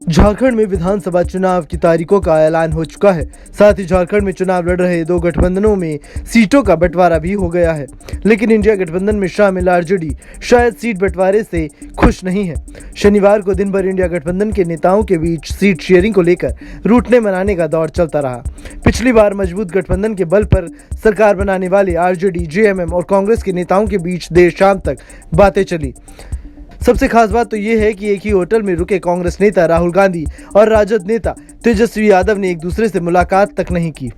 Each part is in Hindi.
झारखंड में विधानसभा चुनाव की तारीखों का ऐलान हो चुका है। साथ ही झारखंड में चुनाव लड़ रहे दो गठबंधनों में सीटों का बंटवारा भी हो गया है, लेकिन इंडिया गठबंधन में शामिल आरजेडी शायद सीट बंटवारे से खुश नहीं है। शनिवार को दिन भर इंडिया गठबंधन के नेताओं के बीच सीट शेयरिंग को लेकर रूठने मनाने का दौर चलता रहा। पिछली बार मजबूत गठबंधन के बल पर सरकार बनाने वाले आरजेडी, जेएमएम और कांग्रेस के नेताओं के बीच देर शाम तक बातें चली। सबसे खास बात तो ये है कि एक ही होटल में रुके कांग्रेस नेता राहुल गांधी और राजद नेता तेजस्वी यादव ने एक दूसरे से मुलाकात तक नहीं की।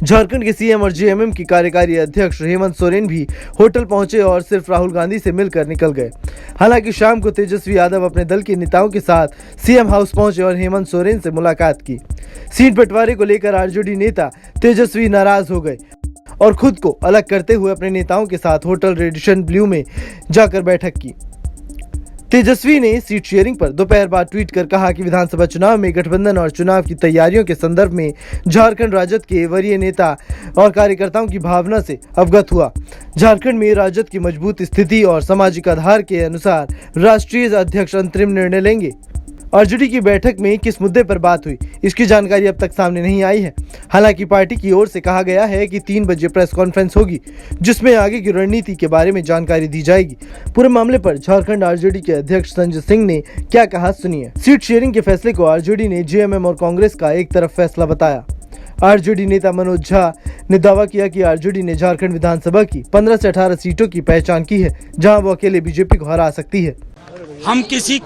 झारखंड के सीएम और जेएमएम की कार्यकारी अध्यक्ष हेमंत सोरेन भी होटल पहुंचे और सिर्फ राहुल गांधी से मिलकर निकल गए। हालांकि शाम को तेजस्वी यादव अपने दल के नेताओं के साथ सीएम हाउस पहुंचे और हेमंत सोरेन से मुलाकात की। सीट बंटवारे को लेकर आरजेडी नेता तेजस्वी नाराज हो गए और खुद को अलग करते हुए अपने नेताओं के साथ होटल रेडिसन ब्लू में जाकर बैठक की। तेजस्वी ने सीट शेयरिंग पर दोपहर बाद ट्वीट कर कहा कि विधानसभा चुनाव में गठबंधन और चुनाव की तैयारियों के संदर्भ में झारखंड राजद के वरीय नेता और कार्यकर्ताओं की भावना से अवगत हुआ। झारखंड में राजद की मजबूत स्थिति और सामाजिक आधार के अनुसार राष्ट्रीय अध्यक्ष अंतरिम निर्णय लेंगे। आरजेडी की बैठक में किस मुद्दे पर बात हुई, इसकी जानकारी अब तक सामने नहीं आई है। हालांकि पार्टी की ओर से कहा गया है कि 3 बजे प्रेस कॉन्फ्रेंस होगी, जिसमें आगे की रणनीति के बारे में जानकारी दी जाएगी। पूरे मामले पर झारखंड आरजेडी के अध्यक्ष संजय सिंह ने क्या कहा, सुनिए। सीट शेयरिंग के फैसले को आरजेडी ने जेएमएम और कांग्रेस का एक तरफ फैसला बताया। आरजेडी नेता मनोज झा ने दावा किया कि आरजेडी ने झारखंड विधानसभा की 15 से 18 सीटों की पहचान की है, जहां वो अकेले बीजेपी को हरा सकती है। हम किसी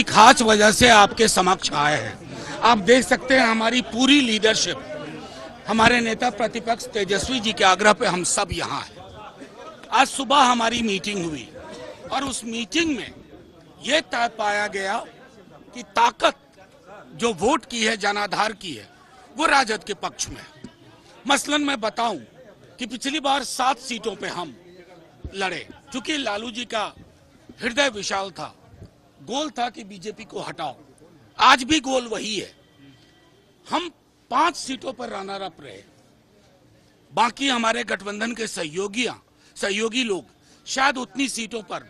खास वजह से आपके समक्ष आए हैं। आप देख सकते हैं हमारी पूरी लीडरशिप, हमारे नेता प्रतिपक्ष तेजस्वी जी के आग्रह पे हम सब यहाँ हैं। आज सुबह हमारी मीटिंग हुई और उस मीटिंग में ये तय पाया गया कि ताकत जो वोट की है, जनाधार की है, वो राजद के पक्ष में है। मसलन मैं बताऊं कि पिछली बार 7 सीटों पे हम लड़े, क्योंकि लालू जी का हृदय विशाल था, गोल था कि बीजेपी को हटाओ। आज भी गोल वही है। हम 5 सीटों पर रनर अप रहे, बाकी हमारे गठबंधन के सहयोगी लोग शायद उतनी सीटों पर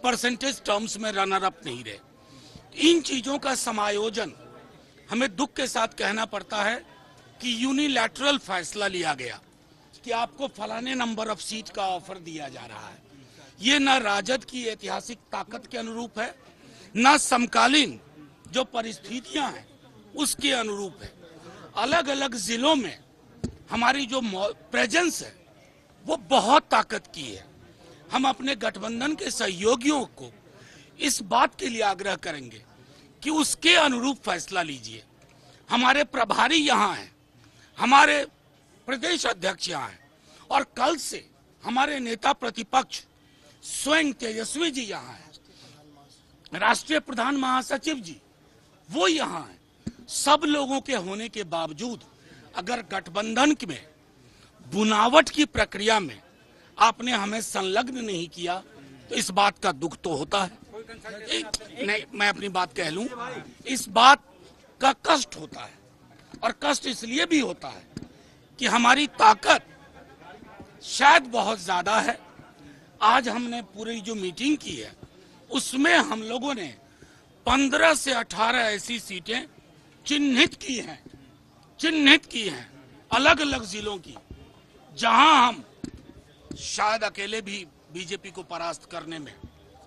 परसेंटेज टर्म्स में रनर अप नहीं रहे। इन चीजों का समायोजन हमें दुख के साथ कहना पड़ता है कि यूनिलैटरल फैसला लिया गया कि आपको फलाने नंबर ऑफ सीट का ऑफर दिया जा रहा है। ये न राजद की ऐतिहासिक ताकत के अनुरूप है, न समकालीन जो परिस्थितियां हैं उसके अनुरूप है। अलग अलग जिलों में हमारी जो प्रेजेंस है वो बहुत ताकत की है। हम अपने गठबंधन के सहयोगियों को इस बात के लिए आग्रह करेंगे कि उसके अनुरूप फैसला लीजिए। हमारे प्रभारी यहाँ हैं, हमारे प्रदेश अध्यक्ष यहाँ हैं और कल से हमारे नेता प्रतिपक्ष स्वयं तेजस्वी जी यहाँ हैं, राष्ट्रीय प्रधान महासचिव जी वो यहाँ हैं। सब लोगों के होने के बावजूद अगर गठबंधन में बुनावट की प्रक्रिया में आपने हमें संलग्न नहीं किया तो इस बात का दुख तो होता है। नहीं, मैं अपनी बात कह लूं, इस बात का कष्ट होता है और कष्ट इसलिए भी होता है कि हमारी ताकत शायद बहुत ज्यादा है। आज हमने पूरी जो मीटिंग की है उसमें हम लोगों ने 15 से 18 ऐसी सीटें चिन्हित की हैं अलग अलग जिलों की, जहां हम शायद अकेले भी बीजेपी को परास्त करने में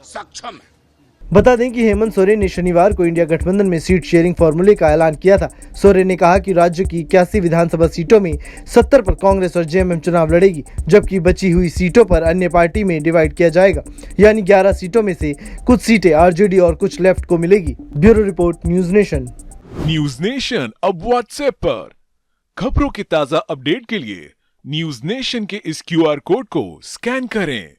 सक्षम हैं। बता दें कि हेमंत सोरेन ने शनिवार को इंडिया गठबंधन में सीट शेयरिंग फॉर्मूले का ऐलान किया था। सोरेन ने कहा कि राज्य की 81 विधानसभा सीटों में 70 पर कांग्रेस और जेएमएम चुनाव लड़ेगी, जबकि बची हुई सीटों पर अन्य पार्टी में डिवाइड किया जाएगा, यानी 11 सीटों में से कुछ सीटें आरजेडी और कुछ लेफ्ट को मिलेगी। Bureau report, news nation. News nation अब व्हाट्सएप पर खबरों के ताजा अपडेट के लिए न्यूज नेशन के इस QR कोड को स्कैन करें।